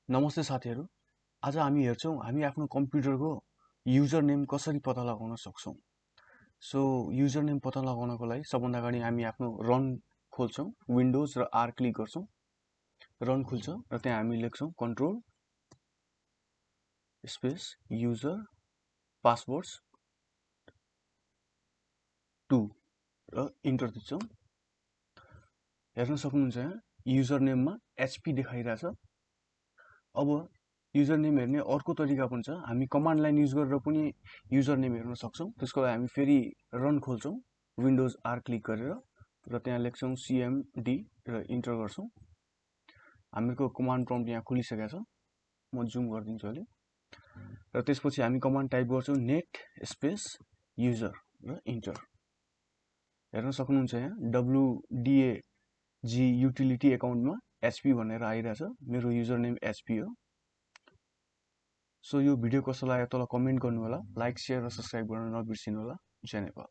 नमस्ते साथीहरू। आज हामी हेर्छौँ हामी आफ्नो कम्प्युटरको युजर नेम कसरी पत्ता लगाउन सक्छौँ। सो युजर नेम पत्ता लगाउनको लागि सबभन्दा अगाडि हामी आफ्नो रन खोल्छौँ, विन्डोज र आर क्लिक गर्छौँ। रन खुल्छ र त्यहाँ हामी लेख्छौँ कन्ट्रोल स्पेस युजर पासवर्ड्स 2 र इन्टर दिन्छौँ। हेर्न सक्नुहुन्छ यहाँ युजर नेममा एचपी देखाइरहेछ। अब युजर नेम हेर्ने अर्को तरिका पनि छ। हामी कमान्ड लाइन युज गरेर पनि युजर नेम हेर्न सक्छौँ। त्यसको लागि हामी फेरि रन खोल्छौँ, विन्डोज आर क्लिक गरेर र त्यहाँ लेख्छौँ cmd र इन्टर गर्छौँ। हामीको कमान्ड प्रम्प्ट यहाँ खुलिसकेको छ। म जुम गरिदिन्छु अहिले। र त्यसपछि हामी कमान्ड टाइप गर्छौँ नेट स्पेस युजर र इन्टर। हेर्न सक्नुहुन्छ यहाँ wdag युटिलिटी एकाउन्टमा एचपी भनेर आइरहेछ। मेरो युजर नेम एचपी हो। सो यो भिडियो कस्तो लाग्यो तल कमेन्ट गर्नु होला। लाइक, शेयर र सब्स्क्राइब गर्न नबिर्सिनु होला। जय नेपाल।